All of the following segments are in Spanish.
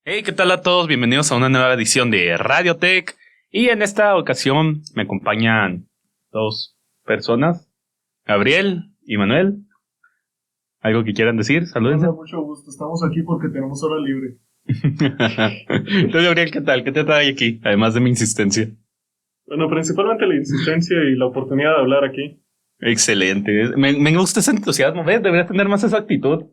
Hey, ¿qué tal a todos? Bienvenidos a una nueva edición de Radio Tech. Y en esta ocasión me acompañan dos personas, Gabriel y Manuel. ¿Algo que quieran decir? Salúdense. Hola, mucho gusto. Estamos aquí porque tenemos hora libre. Tú, Gabriel, ¿qué tal? ¿Qué te trae aquí? Además de mi insistencia. Bueno, principalmente la insistencia y la oportunidad de hablar aquí. Excelente. Me gusta ese entusiasmo. ¿Ves? Deberías tener más esa actitud.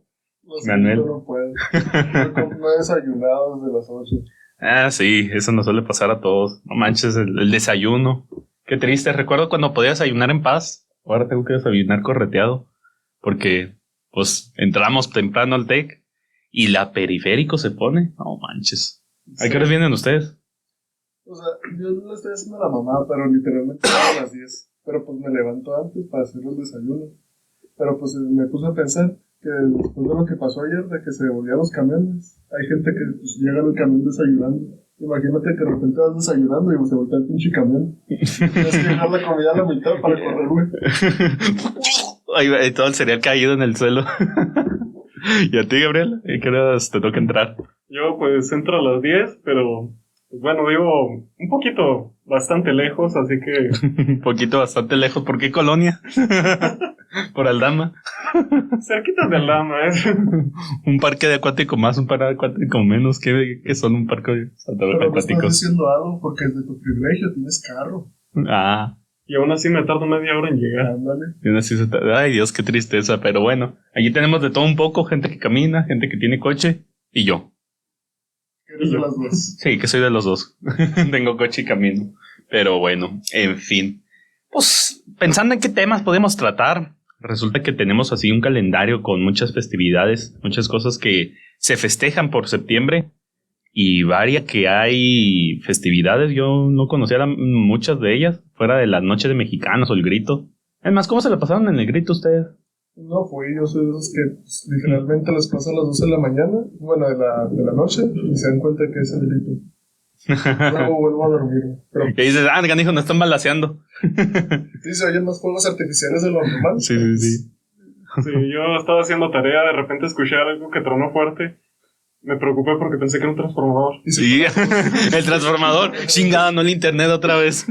Manuel. No puedo. No he desayunado desde las 8. Ah, sí, eso nos suele pasar a todos. No manches, el desayuno. Qué triste. Recuerdo cuando podía desayunar en paz. Ahora tengo que desayunar correteado. Porque, pues, entramos temprano al TEC y la periférico se pone. No manches. ¿A qué horas vienen ustedes? O sea, yo le estoy haciendo a la mamá, pero literalmente a las 10. Pero pues me levanto antes para hacer el desayuno. Pero pues me puse a pensar que después de lo que pasó ayer, de que se volvían los camiones, hay gente que pues, llega en el camión desayunando. Imagínate que de repente vas desayunando y se voltea el pinche camión. Tienes que dejar la comida a la mitad para correr, güey. Ay, todo el cereal caído en el suelo. ¿Y a ti, Gabriel? ¿Y qué horas te toca entrar? Yo pues entro a las 10, pero pues, bueno, vivo un poquito bastante lejos, así que... Un poquito bastante lejos. ¿Por qué colonia? Por Aldama. Cerquita de Aldama, Un parque de acuático más, un parque de acuático menos. ¿Qué son un parque de acuáticos? Pero estás diciendo algo porque es de tu privilegio, tienes carro. Ah. Y aún así me tardo media hora en llegar. Ándale. Y aún así ay, Dios, qué tristeza. Pero bueno, allí tenemos de todo un poco. Gente que camina, gente que tiene coche. Y yo. ¿Eres de las dos? Sí, que soy de los dos. Tengo coche y camino. Pero bueno, en fin. Pues, pensando en qué temas podemos tratar, resulta que tenemos así un calendario con muchas festividades, muchas cosas que se festejan por septiembre. Y varias que hay festividades, yo no conocía muchas de ellas, fuera de la Noche de Mexicanos o el Grito. Además, ¿cómo se la pasaron en el Grito ustedes? No fui, yo soy de esos que pues, literalmente les pasa a las 12 de la mañana, bueno, de la noche, y se dan cuenta que es el Grito. Luego vuelvo a dormir. Pero, y dices, canijo, no están balaceando. Sí, se oyen más fuegos artificiales de lo normal. Sí. Sí, yo estaba haciendo tarea, de repente escuché algo que tronó fuerte. Me preocupé porque pensé que era un transformador. Sí, el transformador. Chingada, no el internet otra vez.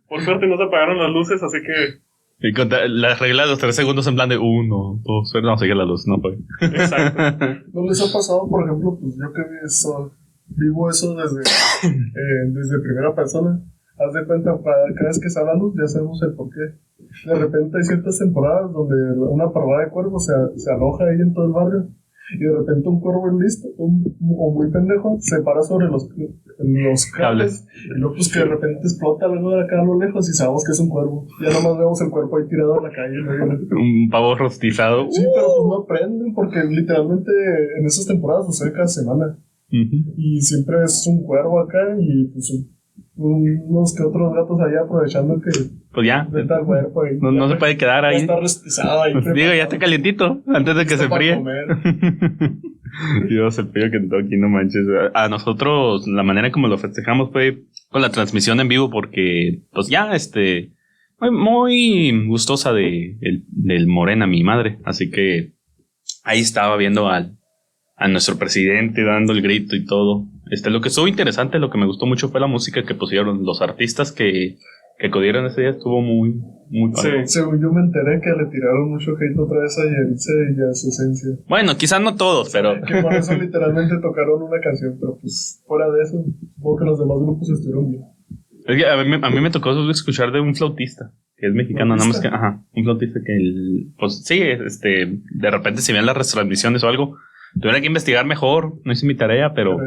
Por suerte no se apagaron las luces, así que... Y la regla de los 3 segundos en plan de 1, 2, no, sigue la luz, no fue. Exacto. ¿No les ha pasado, por ejemplo, pues yo que vivo eso desde primera persona? Haz de cuenta, cada vez que sale la luz ya sabemos el por qué. De repente hay ciertas temporadas donde una parvada de cuervos se aloja ahí en todo el barrio. Y de repente un cuervo listo, o muy pendejo, se para sobre los cables. Y luego pues que de repente explota algo de acá a lo lejos y sabemos que es un cuervo. Ya nomás vemos el cuerpo ahí tirado en la calle. ¿No? Un pavo rostizado. Sí, pero pues no aprenden porque literalmente en esas temporadas sucede cada semana. Y siempre es un cuervo acá y pues unos que otros gatos allá aprovechando que pues ya cuerpo y no se puede quedar ahí. Está rostizado ahí. Pues digo, ya está calientito antes de que se fríe. Dios, el frío que te toca aquí, no manches. A nosotros la manera como lo festejamos fue con la transmisión en vivo porque pues ya muy gustosa del Morena, mi madre, así que ahí estaba viendo a nuestro presidente dando el grito y todo. Lo que estuvo interesante, lo que me gustó mucho fue la música que pusieron los artistas que acudieron ese día, estuvo muy padre. Sí, según yo me enteré que le tiraron mucho hate otra vez a Yeritze y a su esencia. Bueno, quizás no todos, pero... Que por eso literalmente tocaron una canción, pero pues fuera de eso, supongo que los demás grupos estuvieron bien. Es que a mí me tocó escuchar de un flautista, que es mexicano, nada más que... un flautista que pues sí, de repente si ven las retransmisiones o algo, tuviera que investigar mejor, no hice mi tarea, pero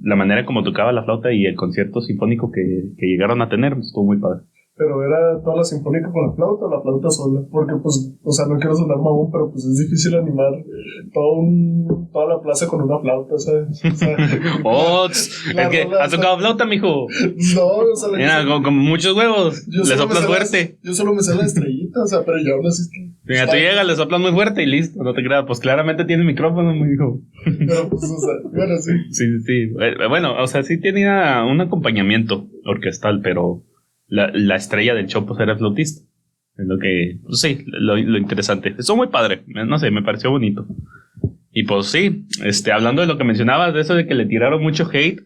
la manera como tocaba la flauta y el concierto sinfónico que llegaron a tener, estuvo muy padre. Pero era toda la sinfónica con la flauta sola, porque pues, o sea, no quiero sonar mamón, pero pues es difícil animar toda la plaza con una flauta, ¿sabes? O sea, ¿has tocado flauta, mijo? No, o sea, mira, con muchos huevos, le soplas fuerte. Yo solo me sé la estrellita, o sea, pero yo aún así es que... Mira, tú llegas, le soplas muy fuerte y listo, no te creas, pues claramente tiene micrófono, mi hijo. Pero pues, o sea, bueno, sí. Sí, bueno, o sea, sí tenía un acompañamiento orquestal, pero... La estrella del show pues era el flautista. Es lo que, pues sí, lo interesante. Estuvo muy padre, no sé, me pareció bonito. Y pues sí, hablando de lo que mencionabas, de eso de que le tiraron mucho hate,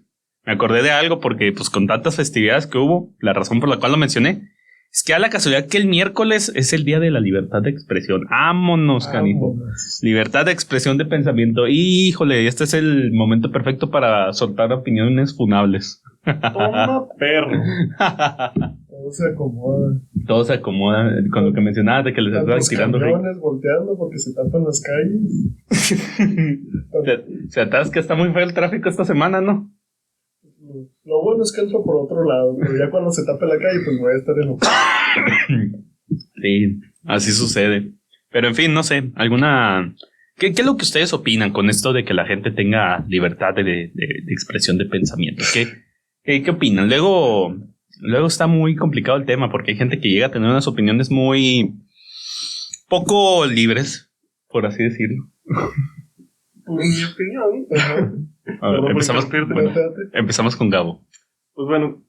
me acordé de algo porque, pues, con tantas festividades que hubo, la razón por la cual lo mencioné, es que a la casualidad que el miércoles es el día de la libertad de expresión. ¡Vámonos, canijo! Libertad de expresión de pensamiento. Híjole, este es el momento perfecto para soltar opiniones funables. Toma, perro. Todo se acomoda. Todo se acomoda con lo que mencionabas de que les estaban tirando camiones volteando porque se tapan las calles. Se atasca, está muy feo el tráfico esta semana, ¿no? Lo bueno es que entro por otro lado, pero ya cuando se tape la calle, pues voy a estar enojado. Sí, así sucede. Pero en fin, no sé, ¿Qué es lo que ustedes opinan con esto de que la gente tenga libertad de expresión de pensamiento? ¿Qué opinan? Luego está muy complicado el tema porque hay gente que llega a tener unas opiniones muy poco libres, por así decirlo. Pues mi opinión. A ver, empezamos con Gabo. Pues bueno,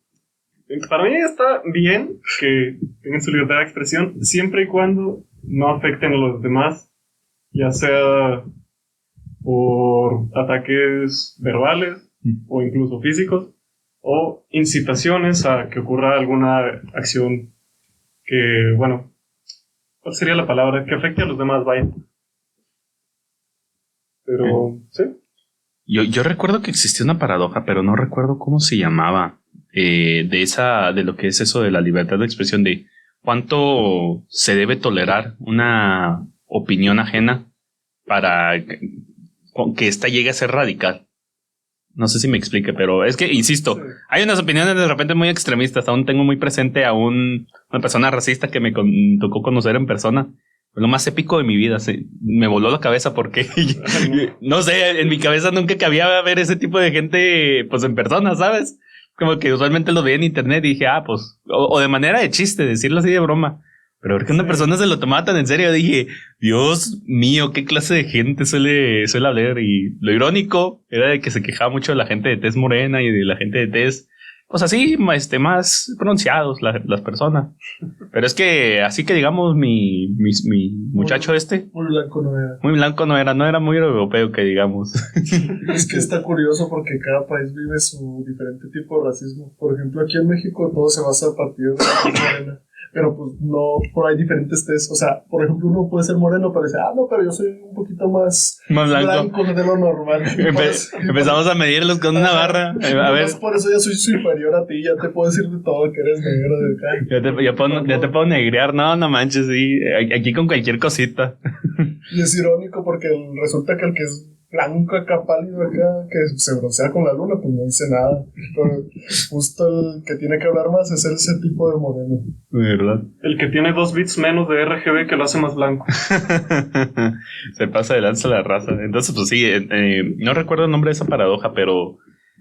para mí está bien que tengan su libertad de expresión siempre y cuando no afecten a los demás, ya sea por ataques verbales o incluso físicos o incitaciones a que ocurra alguna acción que, bueno, ¿cuál sería la palabra? Que afecte a los demás, vaya. Pero, sí. Yo recuerdo que existía una paradoja, pero no recuerdo cómo se llamaba, de lo que es eso de la libertad de expresión, de cuánto se debe tolerar una opinión ajena para que ésta llegue a ser radical. No sé si me explique, pero es que, insisto, sí. Hay unas opiniones de repente muy extremistas. Aún tengo muy presente a una persona racista que me tocó conocer en persona. Lo más épico de mi vida, me voló la cabeza porque, no sé, en mi cabeza nunca cabía ver ese tipo de gente, pues, en persona, ¿sabes? Como que usualmente lo veía en internet y dije, pues, o de manera de chiste, decirlo así de broma. Pero ver que una persona se lo tomaba tan en serio, dije, Dios mío, qué clase de gente suele hablar. Y lo irónico era de que se quejaba mucho de la gente de tez morena y de la gente de tez, pues así, más pronunciados las personas. Pero es que, así que digamos, mi muchacho muy blanco no era. Muy blanco no era muy europeo, que digamos. Es que está curioso porque cada país vive su diferente tipo de racismo. Por ejemplo, aquí en México todo se basa a partir de la tez morena. Pero pues no, por ahí diferentes test. O sea, por ejemplo, uno puede ser moreno, pero dice, no, pero yo soy un poquito más blanco de lo normal. Empezamos a medirlos con una barra. A ver. Por eso ya soy superior a ti, ya te puedo decir de todo, que eres negro de acá. Ya te puedo negrear, no manches, sí. Aquí con cualquier cosita. Y es irónico porque resulta que el que es blanco acá, pálido acá, que se broncea con la luna, pues no dice nada. Pero justo el que tiene que hablar más es ese tipo de moreno. ¿Verdad? El que tiene 2 bits menos de RGB que lo hace más blanco. Se pasa de lanza la raza. Entonces, pues sí, no recuerdo el nombre de esa paradoja, pero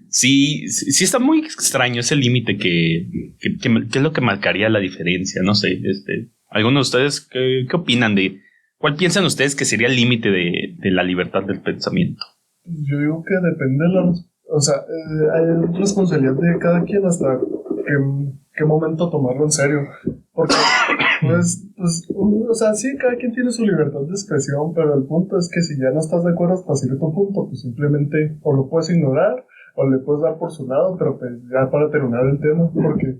sí está muy extraño ese límite que es lo que marcaría la diferencia. No sé, ¿algunos de ustedes qué opinan de cuál piensan ustedes que sería el límite de la libertad del pensamiento? Yo digo que depende de hay responsabilidad de cada quien hasta qué momento tomarlo en serio. Porque, sí, cada quien tiene su libertad de expresión, pero el punto es que si ya no estás de acuerdo hasta cierto punto, pues simplemente o lo puedes ignorar o le puedes dar por su lado, pero pues ya para terminar el tema, porque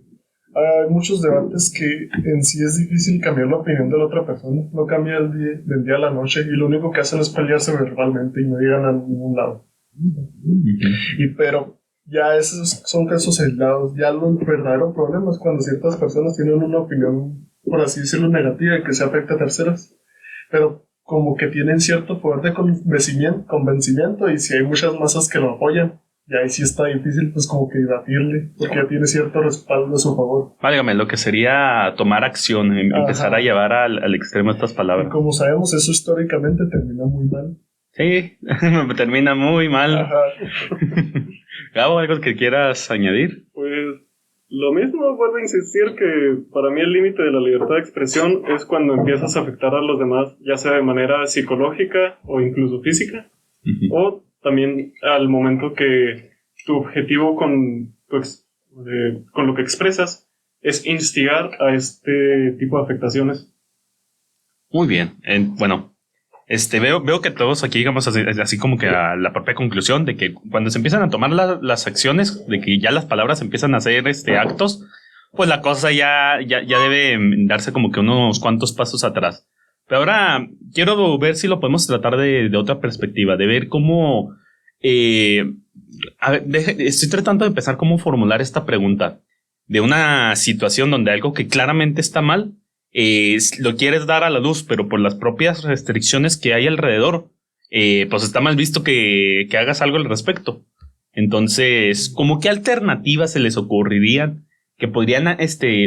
hay muchos debates que en sí es difícil cambiar la opinión de la otra persona. No cambia del día a la noche y lo único que hacen es pelearse verbalmente y no llegan a ningún lado. Pero ya esos son casos aislados. Ya los verdaderos problemas es cuando ciertas personas tienen una opinión, por así decirlo, negativa que se afecta a terceras, pero como que tienen cierto poder de convencimiento y si hay muchas masas que lo apoyan, y ahí sí está difícil, pues como que debatirle, porque ya tiene cierto respaldo a su favor. Válgame, lo que sería tomar acción, empezar a llevar al extremo estas palabras. Y como sabemos, eso históricamente termina muy mal. Sí, termina muy mal. Gabo, ¿algo que quieras añadir? Pues lo mismo, vuelvo a insistir que para mí el límite de la libertad de expresión es cuando empiezas a afectar a los demás, ya sea de manera psicológica o incluso física, o también al momento que tu objetivo con lo que expresas es instigar a este tipo de afectaciones. Muy bien. Bueno, Veo que todos aquí llegamos así como que a la propia conclusión de que cuando se empiezan a tomar las acciones, de que ya las palabras empiezan a hacer actos, pues la cosa ya debe darse como que unos cuantos pasos atrás. Pero ahora quiero ver si lo podemos tratar de otra perspectiva, de ver cómo... estoy tratando de empezar cómo formular esta pregunta de una situación donde algo que claramente está mal, lo quieres dar a la luz, pero por las propias restricciones que hay alrededor, pues está mal visto que hagas algo al respecto. Entonces, ¿cómo qué alternativas se les ocurrirían que podrían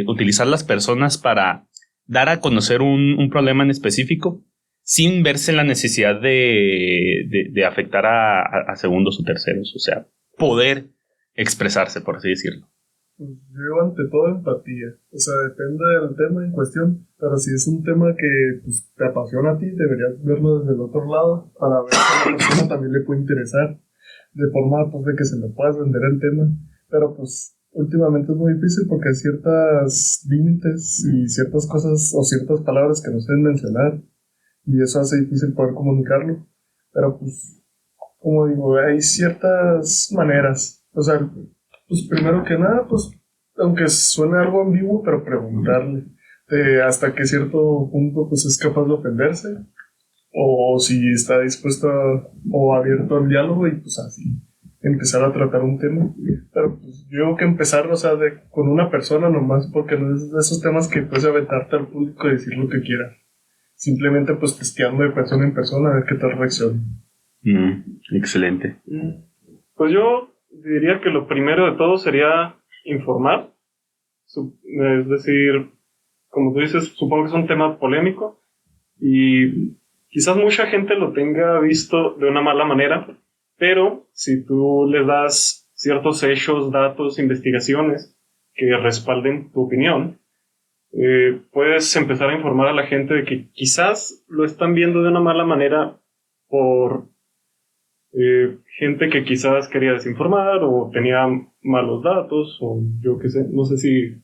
utilizar las personas para dar a conocer un problema en específico sin verse en la necesidad de afectar a segundos o terceros? O sea, poder expresarse, por así decirlo. Pues yo ante todo empatía, o sea, depende del tema en cuestión, pero si es un tema que pues, te apasiona a ti, deberías verlo desde el otro lado para ver si a la persona también le puede interesar, de forma pues de que se le pueda vender el tema, pero pues últimamente es muy difícil porque hay ciertos límites y ciertas cosas o ciertas palabras que no se deben mencionar y eso hace difícil poder comunicarlo, pero pues como digo, hay ciertas maneras, o sea, pues primero que nada, pues aunque suene algo ambiguo, pero preguntarle hasta qué cierto punto pues es capaz de ofenderse o si está dispuesto o abierto al diálogo y pues así empezar a tratar un tema. Pero pues yo creo que empezar, o sea, con una persona nomás, porque no es de esos temas que puedes aventarte al público y decir lo que quieras. Simplemente pues testeando de persona en persona a ver qué tal reacciona. Excelente. Pues yo diría que lo primero de todo sería informar. Es decir, como tú dices, supongo que es un tema polémico y quizás mucha gente lo tenga visto de una mala manera, pero si tú les das ciertos hechos, datos, investigaciones que respalden tu opinión, puedes empezar a informar a la gente de que quizás lo están viendo de una mala manera por gente que quizás quería desinformar o tenía malos datos o yo qué sé, no sé si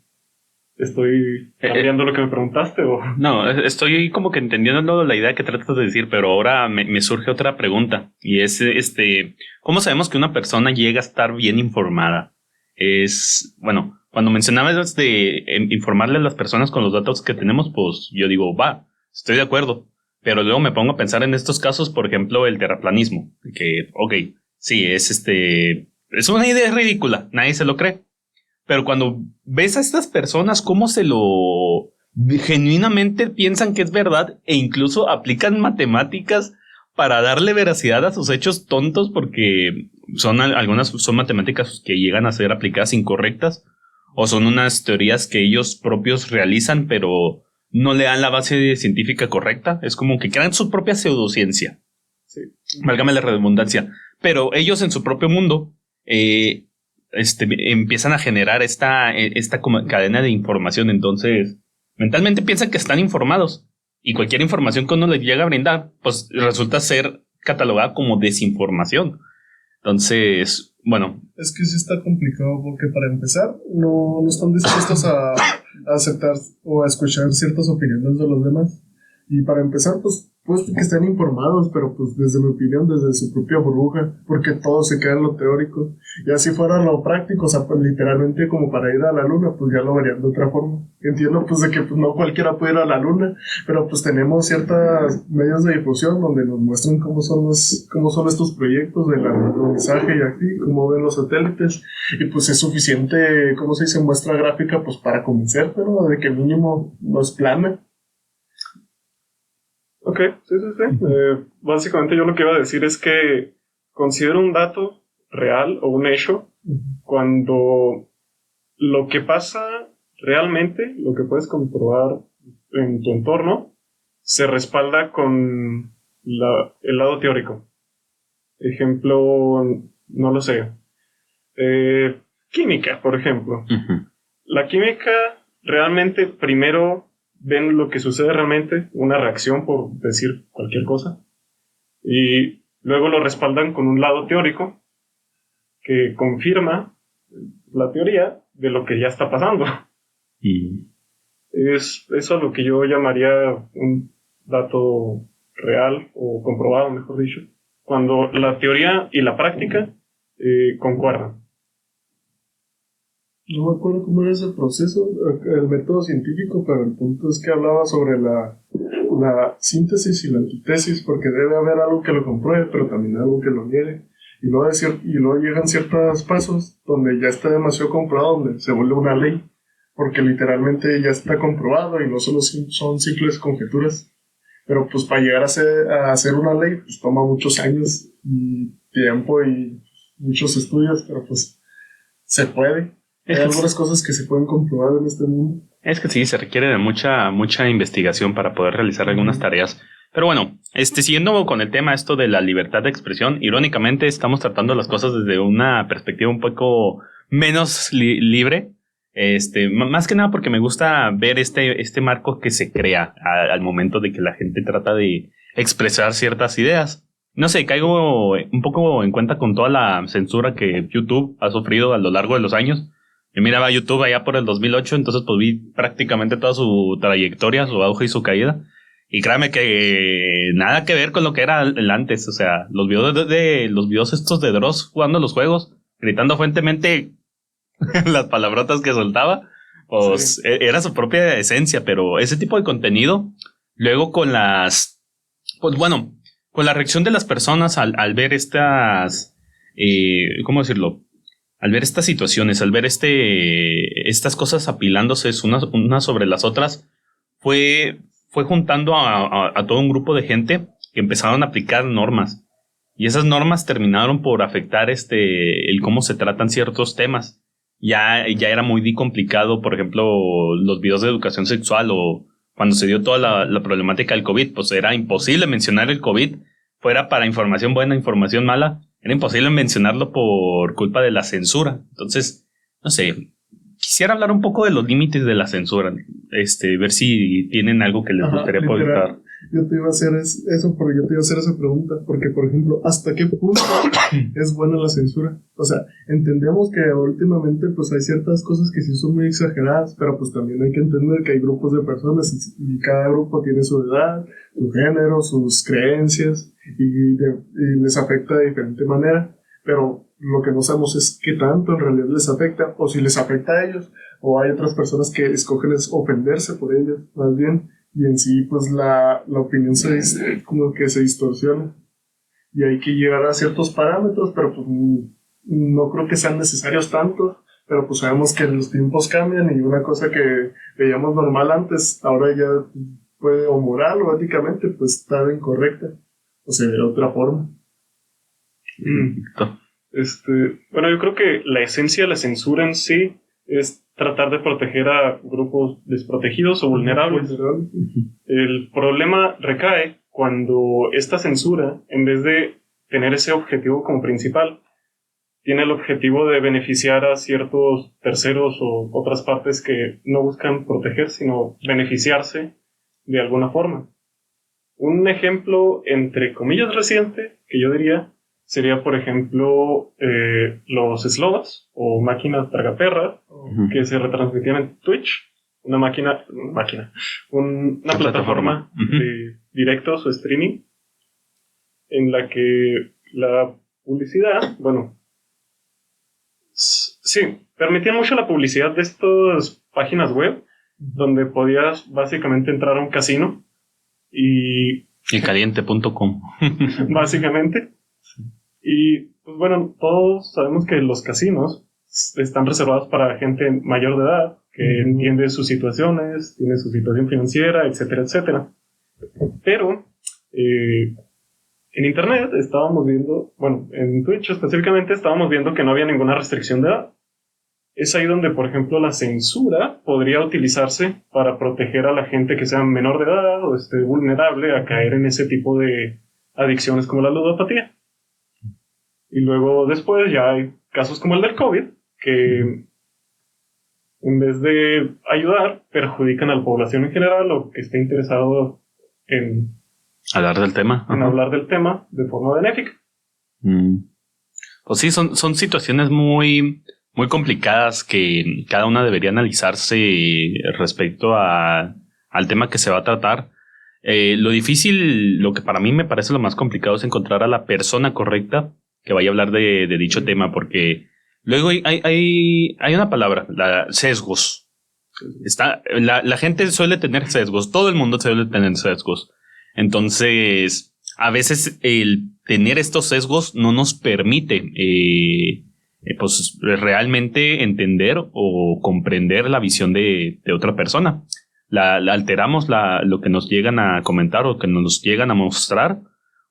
estoy cambiando lo que me preguntaste o... No, estoy como que entendiendo la idea que tratas de decir, pero ahora me surge otra pregunta y es ¿cómo sabemos que una persona llega a estar bien informada? Bueno, cuando mencionabas de informarle a las personas con los datos que tenemos, pues yo digo, estoy de acuerdo. Pero luego me pongo a pensar en estos casos, por ejemplo, el terraplanismo, que, sí, es una idea ridícula, nadie se lo cree. Pero cuando ves a estas personas cómo genuinamente piensan que es verdad e incluso aplican matemáticas para darle veracidad a sus hechos tontos porque algunas son matemáticas que llegan a ser aplicadas incorrectas o son unas teorías que ellos propios realizan pero no le dan la base científica correcta. Es como que crean su propia pseudociencia. Sí. Válgame la redundancia. Pero ellos en su propio mundo empiezan a generar esta como cadena de información. Entonces, mentalmente piensan que están informados. Y cualquier información que uno les llega a brindar, pues resulta ser catalogada como desinformación. Entonces, bueno. Es que sí está complicado porque para empezar no están dispuestos a aceptar o a escuchar ciertas opiniones de los demás. Y para empezar, pues que estén informados, pero pues desde mi opinión, desde su propia burbuja, porque todo se queda en lo teórico. Y así fuera lo práctico, o sea, pues literalmente como para ir a la luna, pues ya lo verían de otra forma. Entiendo pues de que pues, no cualquiera puede ir a la luna, pero pues tenemos ciertos medios de difusión donde nos muestran cómo son estos proyectos del alunizaje y así, cómo ven los satélites, y pues es suficiente, ¿cómo se dice? Muestra gráfica pues para convencerte, ¿no? De que mínimo no es plana. Ok, sí. Básicamente yo lo que iba a decir es que considero un dato real o un hecho cuando lo que pasa realmente, lo que puedes comprobar en tu entorno, se respalda con el lado teórico. Ejemplo, no lo sé. Química, por ejemplo. Uh-huh. La química realmente primero ven lo que sucede realmente, una reacción por decir cualquier cosa, y luego lo respaldan con un lado teórico que confirma la teoría de lo que ya está pasando. Y Es eso lo que yo llamaría un dato real o comprobado, mejor dicho, cuando la teoría y la práctica concuerdan. No me acuerdo cómo era ese proceso, el método científico, pero el punto es que hablaba sobre la síntesis y la antítesis, porque debe haber algo que lo compruebe, pero también algo que lo niegue. Y luego llegan ciertos pasos donde ya está demasiado comprobado, donde se vuelve una ley, porque literalmente ya está comprobado y no solo son simples conjeturas. Pero pues para llegar a hacer una ley, pues toma muchos años y tiempo y muchos estudios, pero pues se puede. Hay algunas cosas que se pueden comprobar en este mundo. Es que sí, se requiere de mucha investigación para poder realizar algunas tareas. Pero bueno, siguiendo con el tema esto de la libertad de expresión, irónicamente estamos tratando las cosas desde una perspectiva un poco menos libre. Más que nada porque me gusta ver este marco que se crea al momento de que la gente trata de expresar ciertas ideas. No sé, caigo un poco en cuenta con toda la censura que YouTube ha sufrido a lo largo de los años. Yo miraba YouTube allá por el 2008, entonces pues vi prácticamente toda su trayectoria, su auge y su caída. Y créame que nada que ver con lo que era el antes. O sea, los videos estos de Dross jugando los juegos, gritando fuertemente las palabrotas que soltaba, pues sí, era su propia esencia. Pero ese tipo de contenido, luego con la reacción de las personas al ver estas, ¿cómo decirlo? Al ver estas situaciones, al ver estas cosas apilándose unas sobre las otras, fue juntando a todo un grupo de gente que empezaron a aplicar normas. Y esas normas terminaron por afectar el cómo se tratan ciertos temas. Ya era muy complicado, por ejemplo, los videos de educación sexual, o cuando se dio toda la problemática del COVID, pues era imposible mencionar el COVID, fuera para información buena, información mala. Era imposible mencionarlo por culpa de la censura. Entonces, no sé, quisiera hablar un poco de los límites de la censura. Ver si tienen algo que les gustaría publicar. Yo te iba a hacer eso, porque yo te iba a hacer esa pregunta, porque por ejemplo, ¿hasta qué punto es buena la censura? O sea, entendemos que últimamente pues hay ciertas cosas que sí son muy exageradas, pero pues también hay que entender que hay grupos de personas y cada grupo tiene su edad, su género, sus creencias y les afecta de diferente manera, pero lo que no sabemos es qué tanto en realidad les afecta, o si les afecta a ellos, o hay otras personas que escogen ofenderse por ellos, más bien. Y en sí, pues la opinión como que se distorsiona. Y hay que llegar a ciertos parámetros, pero pues no creo que sean necesarios tantos. Pero pues sabemos que los tiempos cambian y una cosa que veíamos normal antes, ahora ya puede, o moral o éticamente, pues estar incorrecta. O sea, de otra forma. Bueno, yo creo que la esencia de la censura en sí es tratar de proteger a grupos desprotegidos o vulnerables. El problema recae cuando esta censura, en vez de tener ese objetivo como principal, tiene el objetivo de beneficiar a ciertos terceros o otras partes que no buscan proteger, sino beneficiarse de alguna forma. Un ejemplo, entre comillas, reciente, que yo diría, sería, por ejemplo, los slogas o máquinas tragaperras que se retransmitían en Twitch, una plataforma de directos o streaming, en la que la publicidad, permitía mucho la publicidad de estas páginas web, donde podías básicamente entrar a un casino y caliente.com básicamente. Y pues todos sabemos que los casinos están reservados para gente mayor de edad, que entiende sus situaciones, tiene su situación financiera, etcétera, etcétera. Pero en internet estábamos viendo, en Twitch específicamente estábamos viendo que no había ninguna restricción de edad. Es ahí donde, por ejemplo, la censura podría utilizarse para proteger a la gente que sea menor de edad o esté vulnerable a caer en ese tipo de adicciones como la ludopatía. Y luego después ya hay casos como el del COVID, que en vez de ayudar, perjudican a la población en general o que esté interesado en hablar del tema. Hablar del tema de forma benéfica. Pues sí, son situaciones muy, muy complicadas que cada una debería analizarse respecto al tema que se va a tratar. Lo difícil, lo que para mí me parece lo más complicado es encontrar a la persona correcta que vaya a hablar de dicho tema, porque luego hay una palabra, sesgos. La gente suele tener sesgos, todo el mundo suele tener sesgos. Entonces, a veces el tener estos sesgos no nos permite pues realmente entender o comprender la visión de otra persona. La alteramos lo que nos llegan a comentar o que nos llegan a mostrar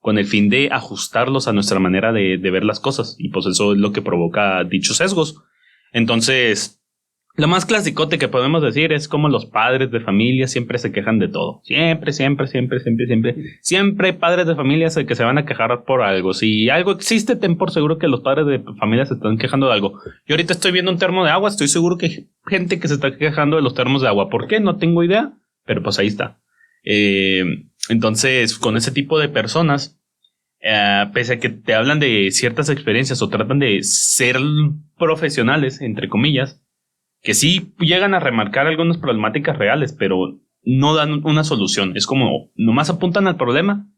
con el fin de ajustarlos a nuestra manera de ver las cosas. Y pues eso es lo que provoca dichos sesgos. Entonces, lo más clasicote que podemos decir es como los padres de familia siempre se quejan de todo. Siempre hay padres de familia que se van a quejar por algo. Si algo existe, ten por seguro que los padres de familia se están quejando de algo. Yo ahorita estoy viendo un termo de agua, estoy seguro que hay gente que se está quejando de los termos de agua. ¿Por qué? No tengo idea, pero pues ahí está. Entonces, con ese tipo de personas, pese a que te hablan de ciertas experiencias o tratan de ser profesionales, entre comillas, que sí llegan a remarcar algunas problemáticas reales, pero no dan una solución. Es como, nomás apuntan al problema,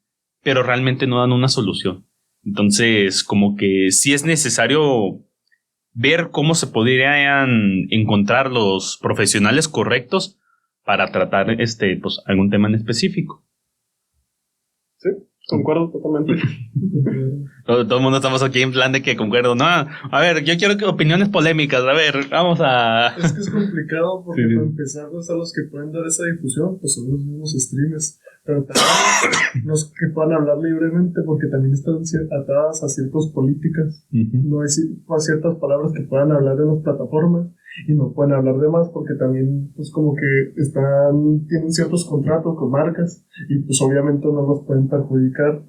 pero realmente no dan una solución. Entonces, como que sí es necesario ver cómo se podrían encontrar los profesionales correctos para tratar pues, algún tema en específico. Sí, concuerdo totalmente. Todo el mundo estamos aquí en plan de que concuerdo. No, a ver, yo quiero que opiniones polémicas. A ver, vamos a... Es que es complicado porque para empezar, a los que pueden dar esa difusión, pues son los mismos streamers. Pero también los que puedan hablar libremente porque también están atadas a ciertas políticas. No hay ciertas palabras que puedan hablar en las plataformas y no pueden hablar de más porque también pues como que tienen ciertos contratos con marcas y pues obviamente no los pueden perjudicar.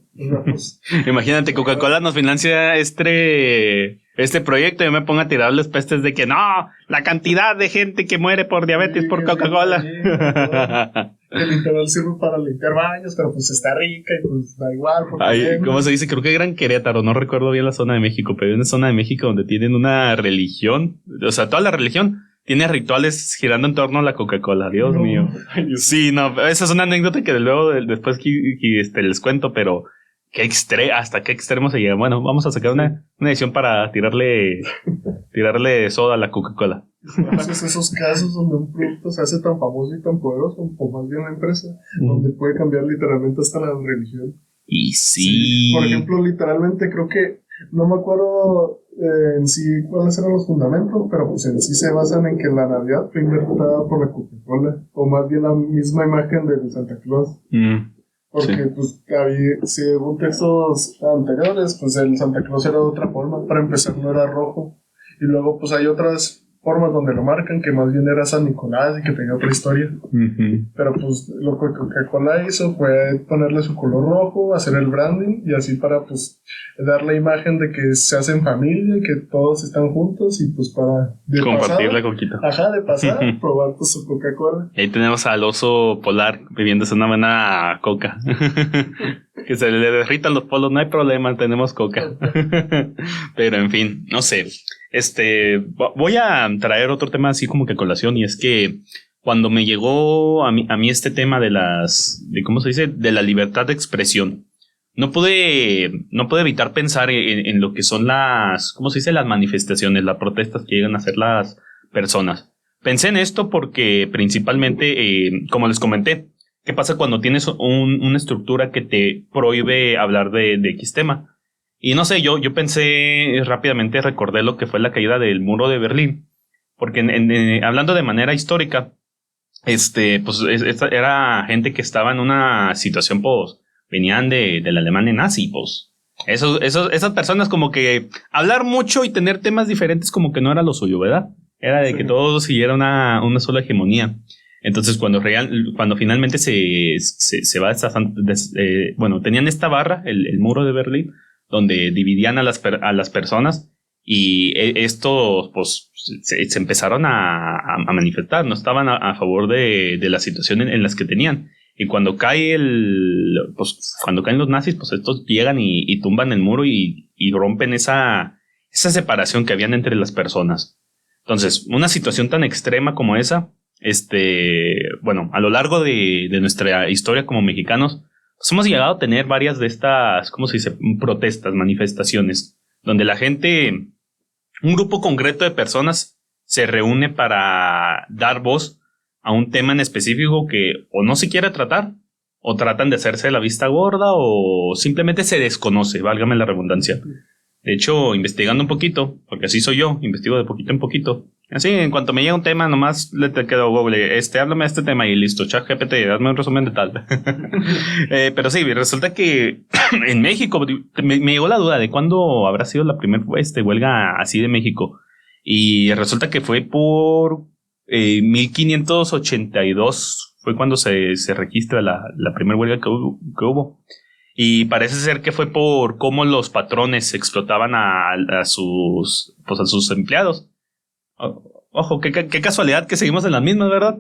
Pues, imagínate, Coca-Cola nos financia este proyecto y yo me pongo a tirarles pestes de que no, la cantidad de gente que muere por diabetes por Coca-Cola. Que literal sirve para limpiar baños, pero pues está rica y pues da igual. ¿Cómo se dice? Creo que Gran Querétaro, no recuerdo bien la zona de México, pero hay una zona de México donde tienen una religión, o sea, toda la religión tiene rituales girando en torno a la Coca-Cola. Dios mío. Sí, no, esa es una anécdota que luego después les cuento, pero hasta qué extremo se llega. Bueno, vamos a sacar una edición para tirarle soda a la Coca-Cola. Entonces esos casos donde un producto se hace tan famoso y tan poderoso, o más bien la empresa, donde puede cambiar literalmente hasta la religión. Y sí. Por ejemplo, literalmente creo que, no me acuerdo en sí cuáles eran los fundamentos, pero pues en sí se basan en que la Navidad fue inventada por la Coca-Cola, o más bien la misma imagen de Santa Claus. Porque, pues, según textos anteriores, pues el Santa Claus era de otra forma. Para empezar, no era rojo. Y luego, pues, hay otras formas donde lo marcan, que más bien era San Nicolás y que tenía otra historia. Pero, pues, lo que Coca-Cola hizo fue ponerle su color rojo, hacer el branding, y así para, pues, dar la imagen de que se hacen familia y que todos están juntos, y pues para... compartir la coquita. De pasar, probar pues, su Coca-Cola. Ahí tenemos al oso polar bebiéndose una buena coca. Que se le derritan los polos, no hay problema, tenemos coca. Pero en fin, no sé. Voy a traer otro tema así como que a colación, y es que cuando me llegó a mí este tema de ¿cómo se dice? De la libertad de expresión, no pude evitar pensar en lo que son ¿cómo se dice? Las manifestaciones, las protestas que llegan a hacer las personas. Pensé en esto porque principalmente, como les comenté, ¿qué pasa cuando tienes una estructura que te prohíbe hablar de X tema? Y no sé, yo pensé rápidamente, recordé lo que fue la caída del muro de Berlín, porque hablando de manera histórica, pues era gente que estaba en una situación, pues, venían de la Alemania nazi, pues. Esas personas como que hablar mucho y tener temas diferentes como que no era lo suyo, ¿verdad? Era de que todo siguiera una sola hegemonía. Entonces, cuando finalmente se va tenían esta barra, el muro de Berlín, donde dividían a las personas, y estos pues se empezaron a manifestar, no estaban a favor de la situación en las que tenían. Y cuando cuando caen los nazis, pues estos llegan y tumban el muro y rompen esa separación que habían entre las personas. Entonces, una situación tan extrema como esa bueno, a lo largo de nuestra historia como mexicanos, pues hemos llegado a tener varias de estas, ¿cómo se dice? Protestas, manifestaciones, donde la gente, un grupo concreto de personas se reúne para dar voz a un tema en específico que o no se quiere tratar, o tratan de hacerse la vista gorda, o simplemente se desconoce, válgame la redundancia. De hecho, investigando un poquito, porque así soy yo, investigo de poquito en poquito. Así, en cuanto me llega un tema, nomás le te quedo Google, háblame de este tema y listo, ChatGPT, hazme un resumen de tal. Pero sí, resulta que en México, me llegó la duda de cuándo habrá sido la primera huelga así de México. Y resulta que fue por 1582, fue cuando se registra la primera huelga que hubo. Y parece ser que fue por cómo los patrones explotaban a sus empleados. Ojo, qué casualidad que seguimos en las mismas, ¿verdad?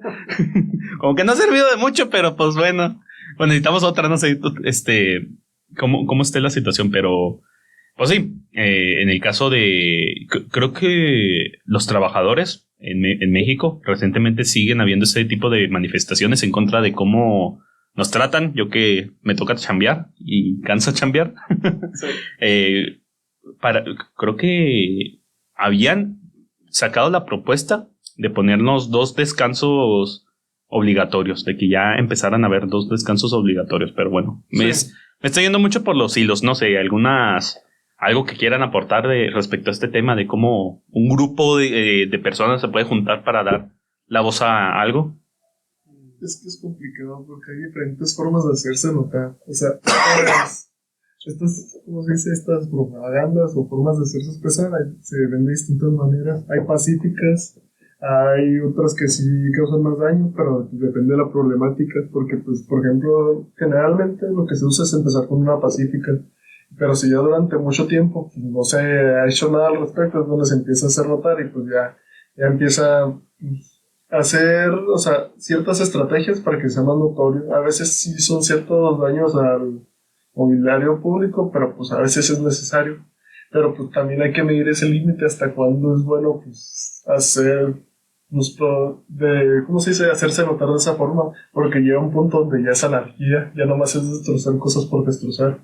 Como que no ha servido de mucho, pero pues bueno. Bueno, necesitamos otra, no sé, cómo esté la situación, pero pues sí, en el caso creo que los trabajadores en México recientemente siguen habiendo ese tipo de manifestaciones en contra de cómo nos tratan. Yo que me toca chambear y cansa chambear. Sí. Creo que habían sacado la propuesta de ponernos 2 descansos obligatorios, de que ya empezaran a haber 2 descansos obligatorios, pero bueno, sí. Me está yendo mucho por los hilos, no sé, algo que quieran aportar respecto a este tema de cómo un grupo de personas se puede juntar para dar la voz a algo. Es que es complicado porque hay diferentes formas de hacerse notar. O sea, ¿cómo se dice? Estas propagandas o formas de hacerse expresar se ven de distintas maneras. Hay pacíficas, hay otras que sí causan más daño, pero depende de la problemática. Porque, pues, por ejemplo, generalmente lo que se usa es empezar con una pacífica. Pero si ya durante mucho tiempo pues, no se ha hecho nada al respecto, es donde se empieza a hacer notar y pues ya empieza a hacer, o sea, ciertas estrategias para que sea más notorio. A veces sí son ciertos daños al mobiliario público, pero pues a veces es necesario. Pero pues también hay que medir ese límite hasta cuándo es bueno pues hacer ¿cómo se dice? Hacerse notar de esa forma, porque llega un punto donde ya es anarquía, ya nomás es destrozar cosas por destrozar.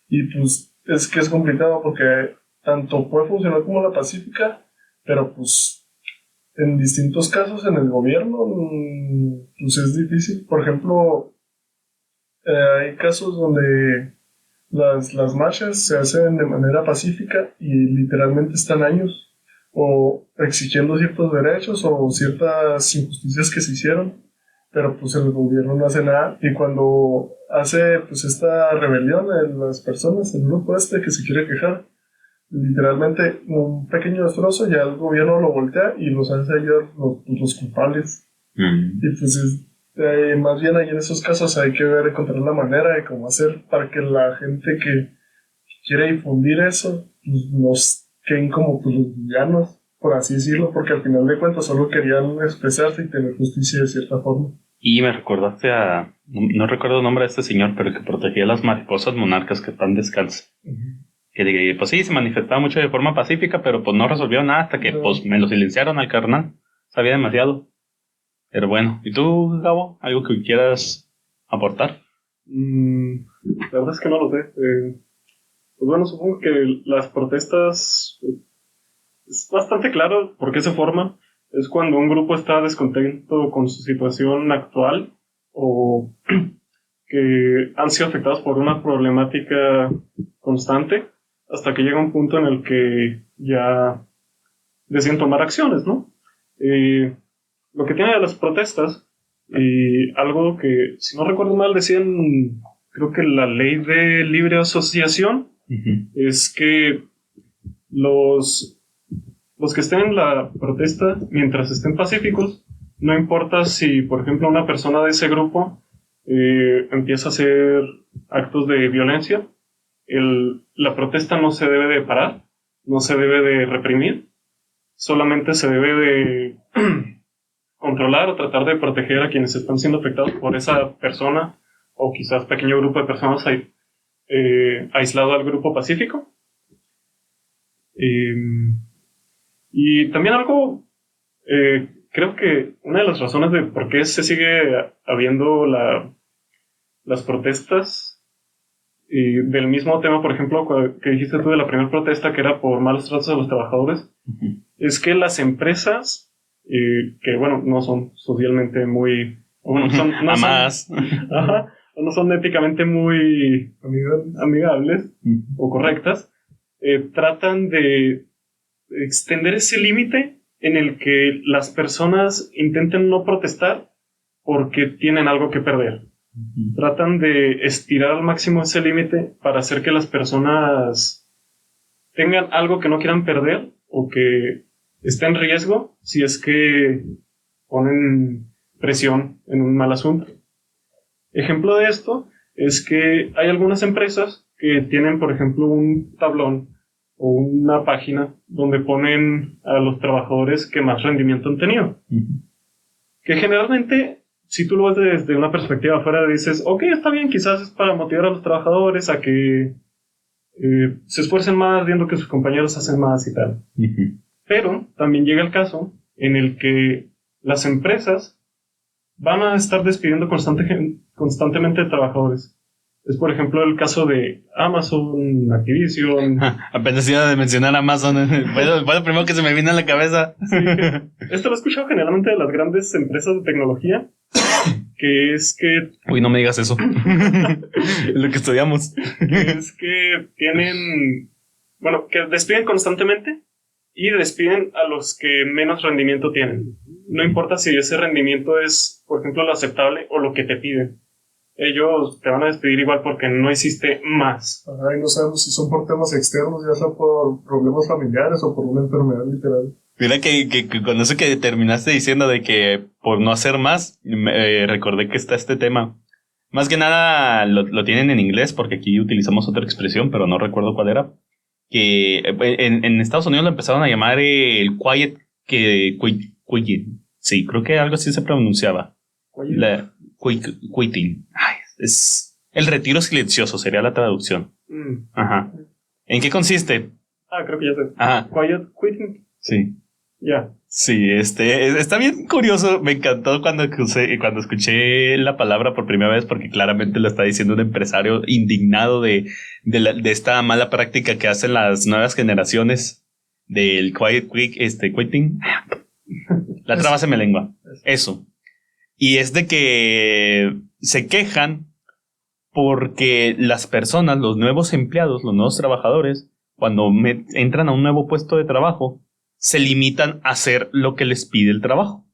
Y pues es que es complicado porque tanto puede funcionar como la pacífica, pero pues en distintos casos en el gobierno pues es difícil. Por ejemplo, hay casos donde las marchas se hacen de manera pacífica y literalmente están años o exigiendo ciertos derechos o ciertas injusticias que se hicieron, pero pues el gobierno no hace nada. Y cuando hace pues esta rebelión en las personas, el grupo que se quiere quejar, literalmente un pequeño destrozo, ya el gobierno lo voltea y los hace ellos los culpables. Y pues más bien ahí en esos casos hay que encontrar la manera de cómo hacer para que la gente que quiere difundir eso pues, nos queden como pues, los villanos, por así decirlo, porque al final de cuentas solo querían expresarse y tener justicia de cierta forma. Y me recordaste no recuerdo el nombre de este señor, pero que protegía a las mariposas monarcas que están descalzas. Que pues sí, se manifestaba mucho de forma pacífica, pero pues no resolvió nada hasta que pues me lo silenciaron al carnal. Sabía demasiado. Pero bueno, ¿y tú, Gabo? ¿Algo que quieras aportar? La verdad es que no lo sé. Pues bueno, supongo que las protestas es bastante claro por qué se forman. Es cuando un grupo está descontento con su situación actual o que han sido afectados por una problemática constante hasta que llega un punto en el que ya deciden tomar acciones, ¿no? Lo que tiene de las protestas y algo que, si no recuerdo mal, decían, creo que la ley de libre asociación, es que los que estén en la protesta, mientras estén pacíficos, no importa si, por ejemplo, una persona de ese grupo empieza a hacer actos de violencia, la protesta no se debe de parar, no se debe de reprimir, solamente se debe de controlar o tratar de proteger a quienes están siendo afectados por esa persona o quizás pequeño grupo de personas aislado al grupo pacífico. Y también algo que creo que una de las razones de por qué se sigue habiendo las protestas y del mismo tema, por ejemplo, que dijiste tú de la primera protesta que era por malos tratos a los trabajadores, es que las empresas, que bueno, no son socialmente muy... Bueno, no son éticamente muy amigables o correctas, tratan de extender ese límite en el que las personas intenten no protestar porque tienen algo que perder. Tratan de estirar al máximo ese límite para hacer que las personas tengan algo que no quieran perder o que esté en riesgo si es que ponen presión en un mal asunto. Ejemplo de esto es que hay algunas empresas que tienen, por ejemplo, un tablón o una página donde ponen a los trabajadores que más rendimiento han tenido. Que generalmente, si tú lo ves desde una perspectiva afuera, dices, ok, está bien, quizás es para motivar a los trabajadores a que se esfuercen más viendo que sus compañeros hacen más y tal. Pero también llega el caso en el que las empresas van a estar despidiendo constantemente de trabajadores. Es, por ejemplo, el caso de Amazon, Activision. Apenas iba a mencionar Amazon. Fue lo primero que se me vino a la cabeza. Sí, esto lo he escuchado generalmente de las grandes empresas de tecnología, que es que... Uy, no me digas eso. Es lo que estudiamos. Que es que tienen... Bueno, que despiden constantemente y despiden a los que menos rendimiento tienen. No importa si ese rendimiento es, por ejemplo, lo aceptable o lo que te piden. Ellos te van a despedir igual porque no existe más. Ajá, y no sabemos si son por temas externos, ya sea por problemas familiares o por una enfermedad literal. Mira que con eso que terminaste diciendo de que por no hacer más, recordé que está este tema. Más que nada lo tienen en inglés porque aquí utilizamos otra expresión, pero no recuerdo cuál era. Que en Estados Unidos lo empezaron a llamar el quiet quitting. Sí, creo que algo así se pronunciaba. Quitting. Es el retiro silencioso, sería la traducción. Ajá. ¿En qué consiste? Creo que ya sé. Ajá. Quiet quitting. Sí. Ya. Sí, está bien curioso. Me encantó cuando escuché la palabra por primera vez, porque claramente lo está diciendo un empresario indignado de esta mala práctica que hacen las nuevas generaciones del quitting. La traba se me lengua. Eso. Y es de que se quejan porque las personas, los nuevos empleados, los nuevos trabajadores, cuando entran a un nuevo puesto de trabajo, se limitan a hacer lo que les pide el trabajo.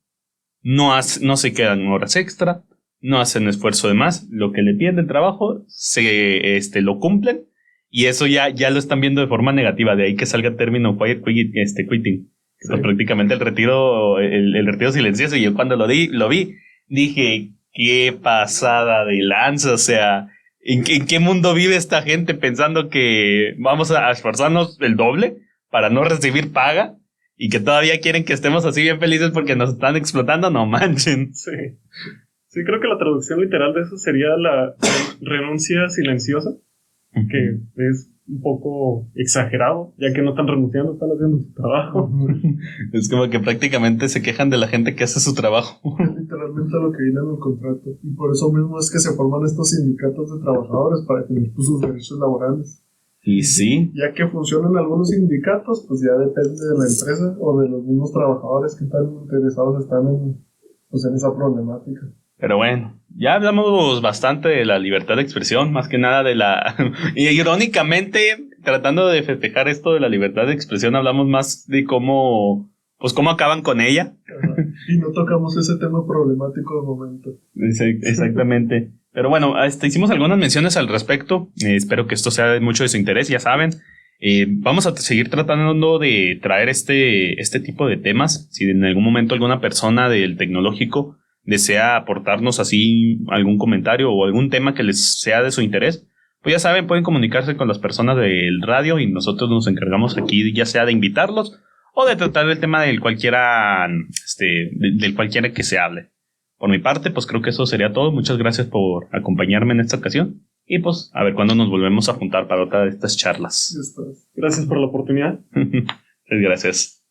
No se quedan horas extra, no hacen esfuerzo de más. Lo que le piden del trabajo, lo cumplen, y eso ya lo están viendo de forma negativa. De ahí que salga el término quitting. Sí. Pues prácticamente el retiro silencioso. Y yo cuando lo vi, dije, qué pasada de lanza. O sea, ¿en qué mundo vive esta gente pensando que vamos a esforzarnos el doble para no recibir paga? Y que todavía quieren que estemos así bien felices porque nos están explotando, no manchen. Sí. Sí, creo que la traducción literal de eso sería la renuncia silenciosa, que es un poco exagerado, ya que no están renunciando, están haciendo su trabajo. Es como que prácticamente se quejan de la gente que hace su trabajo. Es literalmente lo que viene en el contrato. Y por eso mismo es que se forman estos sindicatos de trabajadores para tener sus derechos laborales. Y sí. Ya que funcionan algunos sindicatos, pues ya depende de la empresa o de los mismos trabajadores que están interesados en esa problemática. Pero bueno, ya hablamos bastante de la libertad de expresión, más que nada de la... Y irónicamente, tratando de festejar esto de la libertad de expresión, hablamos más de cómo acaban con ella. Ajá. Y no tocamos ese tema problemático de momento. Exactamente. Pero bueno, hicimos algunas menciones al respecto. Espero que esto sea de mucho de su interés, ya saben. Vamos a seguir tratando de traer este tipo de temas. Si en algún momento alguna persona del tecnológico desea aportarnos así algún comentario o algún tema que les sea de su interés, pues ya saben, pueden comunicarse con las personas del radio y nosotros nos encargamos aquí ya sea de invitarlos o de tratar el tema del cualquiera que se hable. Por mi parte, pues creo que eso sería todo. Muchas gracias por acompañarme en esta ocasión. Y pues, a ver cuándo nos volvemos a juntar para otra de estas charlas. Gracias por la oportunidad. Gracias.